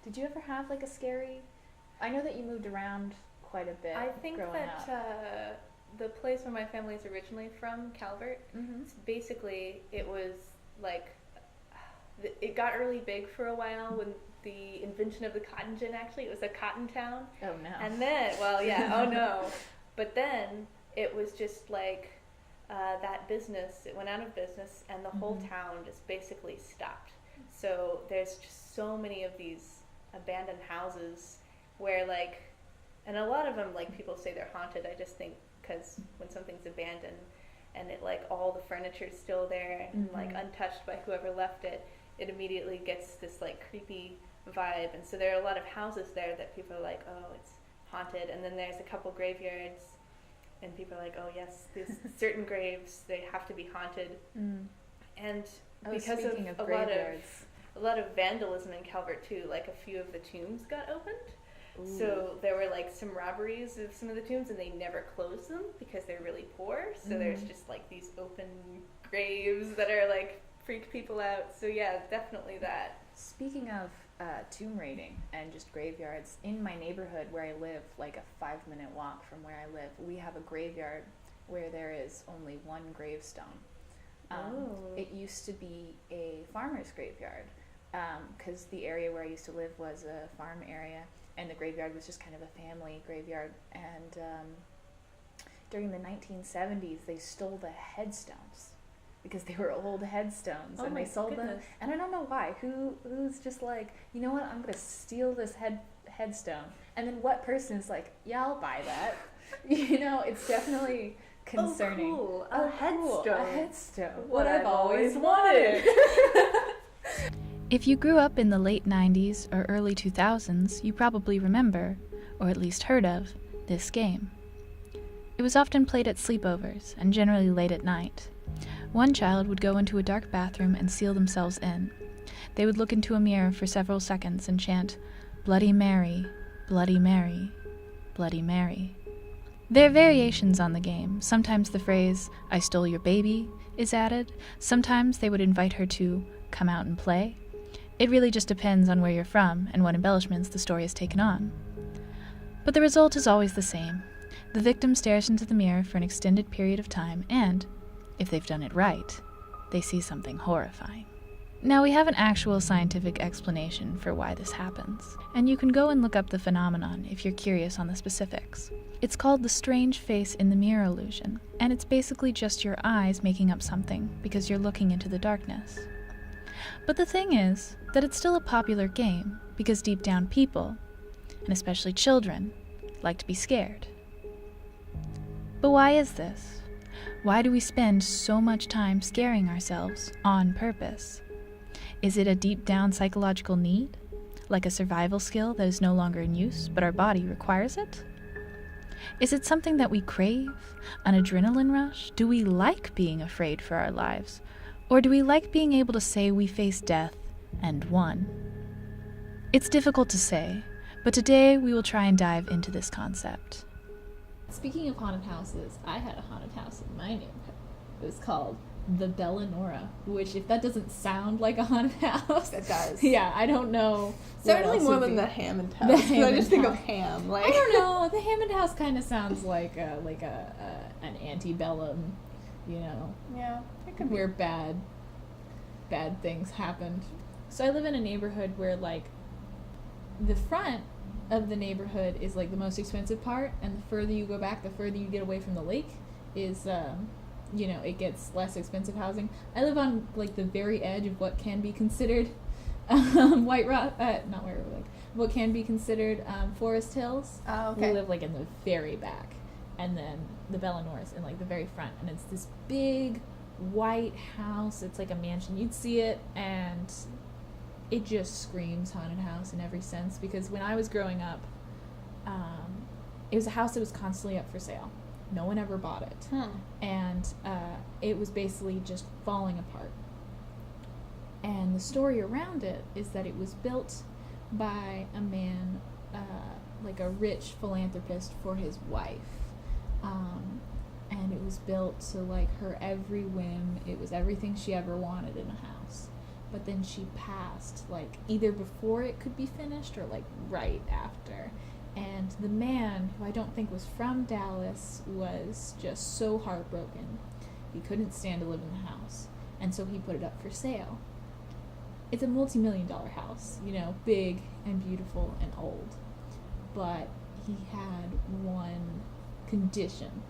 Did you ever have like a scary? I know that you moved around quite a bit I think growing that up. the place where my family is originally from, Calvert, Mm-hmm. basically it was like it got really big for a while when the invention of the cotton gin. Actually, it was a cotton town, Oh no. and then well, yeah, oh no, but then it was just like that business. It went out of business, and the whole Mm-hmm. town just basically stopped. So there's just so many of these abandoned houses where like and a lot of them like people say they're haunted. I just think because when something's abandoned and it like all the furniture's still there and like Mm-hmm. untouched by whoever left it, it immediately gets this like creepy vibe. And so there are a lot of houses there that people are like, oh, it's haunted. And then there's a couple graveyards and people are like, oh yes, these certain graves, they have to be haunted. Mm. And Oh, because speaking of a graveyards. lot of vandalism in Calvert too, like a few of the tombs got opened. Ooh. So there were like some robberies of some of the tombs, and they never closed them because they're really poor. So there's just like these open graves that are like freak people out. So yeah, definitely that. Speaking of tomb raiding and just graveyards, in my neighborhood where I live, like a 5-minute walk from where I live, we have a graveyard where there is only one gravestone. It used to be a farmer's graveyard because the area where I used to live was a farm area, and the graveyard was just kind of a family graveyard. And during the 1970s, they stole the headstones because they were old headstones, Oh and my they sold them. goodness. And I don't know why. Who's just like, you know what? I'm gonna steal this headstone, and then what person is like, yeah, I'll buy that. You know, it's definitely concerning. Oh, cool. Oh, A cool. headstone. A headstone. What I've always wanted. If you grew up in the late 90s or early 2000s, you probably remember, or at least heard of, this game. It was often played at sleepovers, and generally late at night. One child would go into a dark bathroom and seal themselves in. They would look into a mirror for several seconds and chant, "Bloody Mary, Bloody Mary, Bloody Mary." There are variations on the game. Sometimes the phrase, "I stole your baby," is added. Sometimes they would invite her to come out and play. It really just depends on where you're from and what embellishments the story has taken on. But the result is always the same. The victim stares into the mirror for an extended period of time and, if they've done it right, they see something horrifying. Now, we have an actual scientific explanation for why this happens, and you can go and look up the phenomenon if you're curious on the specifics. It's called the strange face in the mirror illusion, and it's basically just your eyes making up something because you're looking into the darkness. But the thing is that it's still a popular game because deep down people, and especially children, like to be scared. But why is this? Why do we spend so much time scaring ourselves on purpose? Is it a deep down psychological need? Like a survival skill that is no longer in use, but our body requires it? Is it something that we crave? An adrenaline rush? Do we like being afraid for our lives? Or do we like being able to say we faced death and won? It's difficult to say, but today we will try and dive into this concept. Speaking of haunted houses, I had a haunted house in my neighborhood. It was called the Bellanora, which, if that doesn't sound like a haunted house, It does. Yeah, I don't know. Certainly what else more would than be. the Hammond house. The 'cause I Hammond just think of house. ham. Like I don't know. The Hammond house kind of sounds like an antebellum, you know, Yeah, it could be. where bad things happened. So I live in a neighborhood where like the front of the neighborhood is like the most expensive part, and the further you go back, the further you get away from the lake is it gets less expensive housing. I live on like the very edge of what can be considered White Rock, not White Rock Lake, what can be considered Forest Hills. Oh, We okay. live like in the very back, and then the Bellanora's in like the very front, and it's this big white house. It's like a mansion. You'd see it, and it just screams haunted house in every sense. Because when I was growing up, it was a house that was constantly up for sale. No one ever bought it, and it was basically just falling apart. And the story around it is that it was built by a man, like a rich philanthropist for his wife. And it was built to like her every whim. It was everything she ever wanted in a house. but then she passed, like, either before it could be finished or, like, right after. And the man, who I don't think was from Dallas, was just so heartbroken. He couldn't stand to live in the house. And so he put it up for sale. It's a multi-million-dollar house, you know, big and beautiful and old. But he had one condition.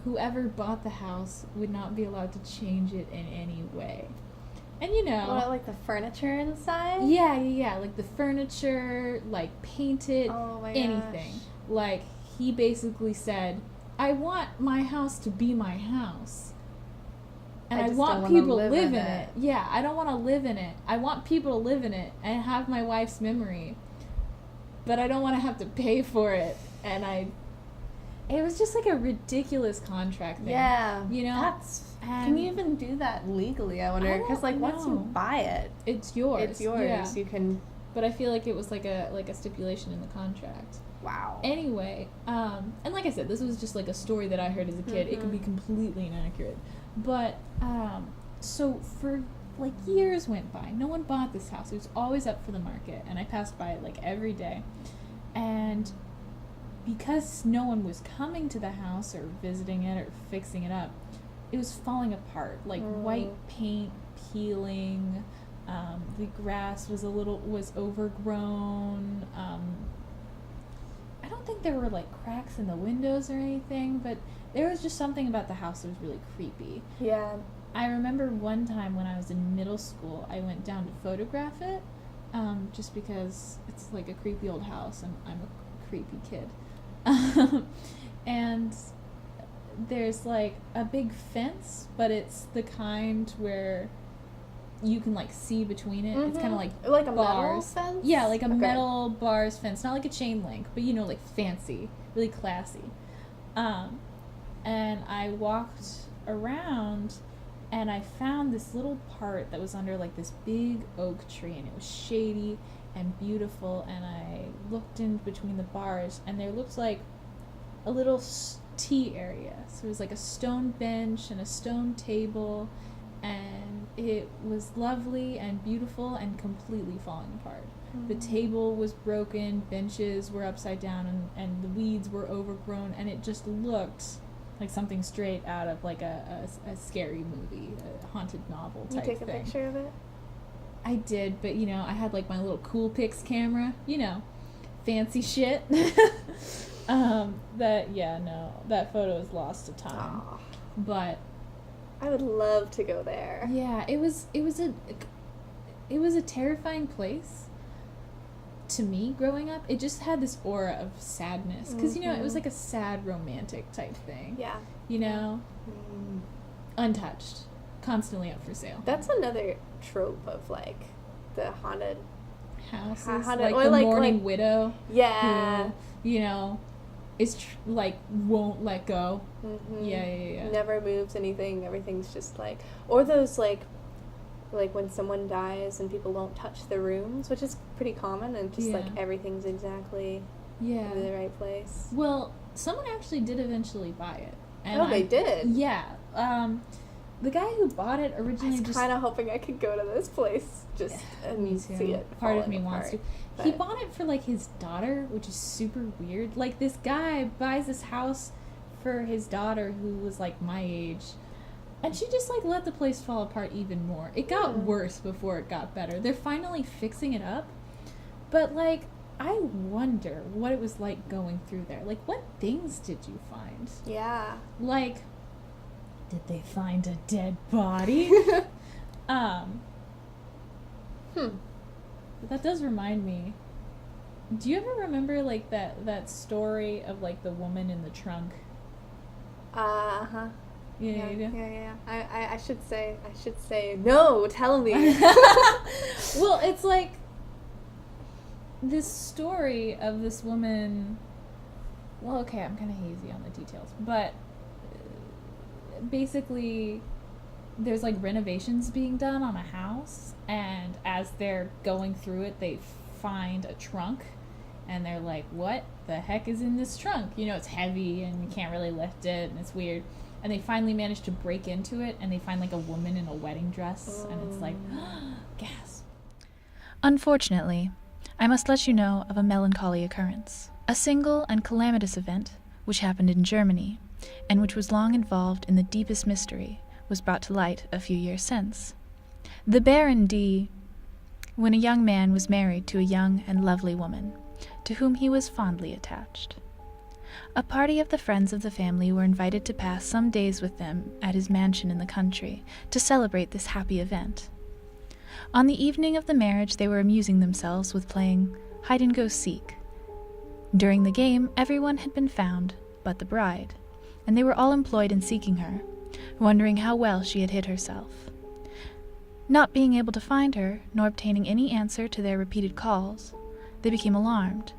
Whoever bought the house would not be allowed to change it in any way. And you know... What, like the furniture inside? Yeah. Like the furniture, like painted, Oh my anything. gosh. Like, he basically said, I want my house to be my house. And I just want don't wanna people to live live in in it. Yeah, I don't want to live in it. I want people to live in it and have my wife's memory. But I don't want to have to pay for it. And it was just like a ridiculous contract thing. Yeah. You know? Can you even do that legally, I wonder? Because, like, once you buy it, it's yours. it's yours. Yeah. You can... But I feel like it was like a stipulation in the contract. Wow. Anyway, and like I said, this was just like a story that I heard as a kid. It could be completely inaccurate. But, so for like years went by. No one bought this house. It was always up for the market. And I passed by it like every day. And because no one was coming to the house or visiting it or fixing it up, it was falling apart. Like white paint peeling. The grass was overgrown. I don't think there were like cracks in the windows or anything, but there was just something about the house that was really creepy. Yeah. I remember one time when I was in middle school, I went down to photograph it, just because it's like a creepy old house and I'm a creepy kid. And there's like a big fence, but it's the kind where you can like see between it. It's kind of like a metal bars. fence? Yeah, like a metal bars fence, not like a chain link, but you know, like fancy, really classy. And I walked around and I found this little part that was under like this big oak tree, and it was shady and beautiful, and I looked in between the bars and there looked like a little tea area. So it was like a stone bench and a stone table, and it was lovely and beautiful and completely falling apart. The table was broken, benches were upside down, and the weeds were overgrown, and it just looked like something straight out of like a scary movie, a haunted novel type thing. You take a picture of it? I did, but you know, I had like my little Coolpix camera, you know, fancy shit. That photo is lost to time. Aww. But I would love to go there. yeah, it was a terrifying place to me growing up. It just had this aura of sadness, because you know, it was like a sad romantic type thing. Yeah. You know, untouched, constantly up for sale. That's another trope of like the haunted Houses, haunted, like or the like mourning widow. Yeah. Who, you know, is like won't let go. Yeah. Never moves anything. Everything's just like, or those like when someone dies and people don't touch the rooms, which is pretty common, and just like everything's exactly in the right place. Well, someone actually did eventually buy it. And they did? Yeah. The guy who bought it originally I was kind of hoping I could go to this place and see it. Part of me wants to. But He bought it for like his daughter, which is super weird. Like, this guy buys this house for his daughter who was like my age, and she just like let the place fall apart even more. It got worse before it got better. They're finally fixing it up, but like, I wonder what it was like going through there. Like, what things did you find? Yeah. Like, did they find a dead body? But that does remind me. Do you ever remember like that story of like the woman in the trunk? Uh-huh. Yeah, you do? Yeah. I should say no, tell me. Well, it's like this story of this woman. Well, okay, I'm kind of hazy on the details, but basically there's like renovations being done on a house, and as they're going through it, they find a trunk, and they're like, what the heck is in this trunk? You know, it's heavy and you can't really lift it, and it's weird. And they finally manage to break into it, and they find like a woman in a wedding dress, and it's like, gasp. Unfortunately, I must let you know of a melancholy occurrence. A single and calamitous event, which happened in Germany, and which was long involved in the deepest mystery, was brought to light a few years since. The Baron D., when a young man was married to a young and lovely woman, to whom he was fondly attached. A party of the friends of the family were invited to pass some days with them at his mansion in the country to celebrate this happy event. On the evening of the marriage, they were amusing themselves with playing hide-and-go-seek. During the game, everyone had been found but the bride, and they were all employed in seeking her, wondering how well she had hid herself. Not being able to find her, nor obtaining any answer to their repeated calls, they became alarmed,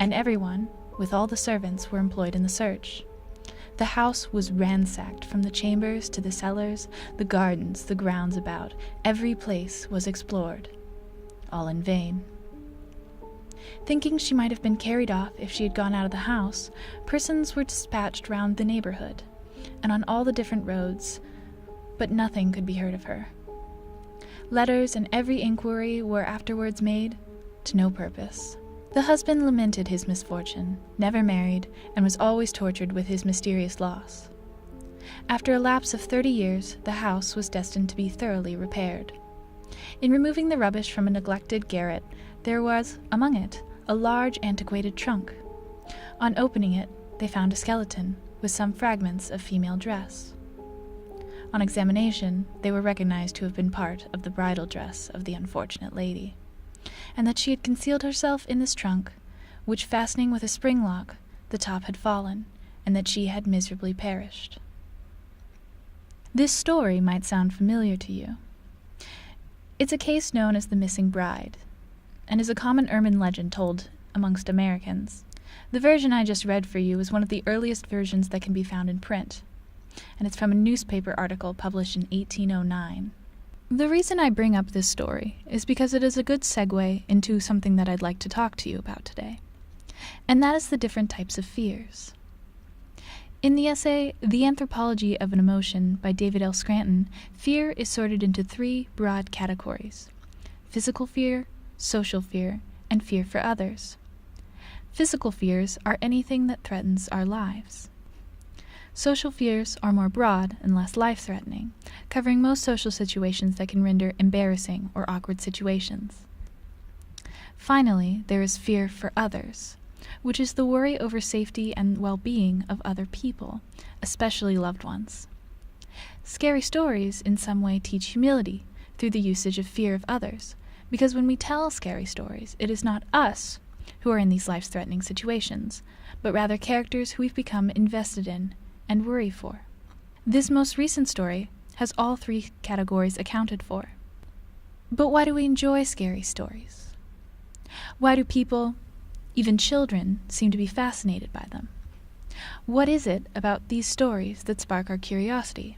and everyone, with all the servants, were employed in the search. The house was ransacked from the chambers to the cellars, the gardens, the grounds about. Every place was explored. All in vain. Thinking she might have been carried off if she had gone out of the house, persons were dispatched round the neighborhood, and on all the different roads, but nothing could be heard of her. Letters and every inquiry were afterwards made, to no purpose. The husband lamented his misfortune, never married, and was always tortured with his mysterious loss. After a lapse of 30 years, the house was destined to be thoroughly repaired. In removing the rubbish from a neglected garret, there was, among it, a large antiquated trunk. On opening it, they found a skeleton, with some fragments of female dress. On examination, they were recognized to have been part of the bridal dress of the unfortunate lady, and that she had concealed herself in this trunk, which, fastening with a spring lock, the top had fallen, and that she had miserably perished. This story might sound familiar to you. It's a case known as the missing bride, and is a common urban legend told amongst Americans. The version I just read for you is one of the earliest versions that can be found in print, and it's from a newspaper article published in 1809. The reason I bring up this story is because it is a good segue into something that I'd like to talk to you about today, and that is the different types of fears. In the essay, The Anthropology of an Emotion by David L. Scranton, fear is sorted into 3 broad categories: physical fear, social fear, and fear for others. Physical fears are anything that threatens our lives. Social fears are more broad and less life-threatening, covering most social situations that can render embarrassing or awkward situations. Finally, there is fear for others, which is the worry over safety and well-being of other people, especially loved ones. Scary stories in some way teach humility through the usage of fear of others, because when we tell scary stories, it is not us who are in these life-threatening situations, but rather characters who we've become invested in and worry for. This most recent story has all 3 categories accounted for. But why do we enjoy scary stories? Why do people, even children, seem to be fascinated by them? What is it about these stories that spark our curiosity?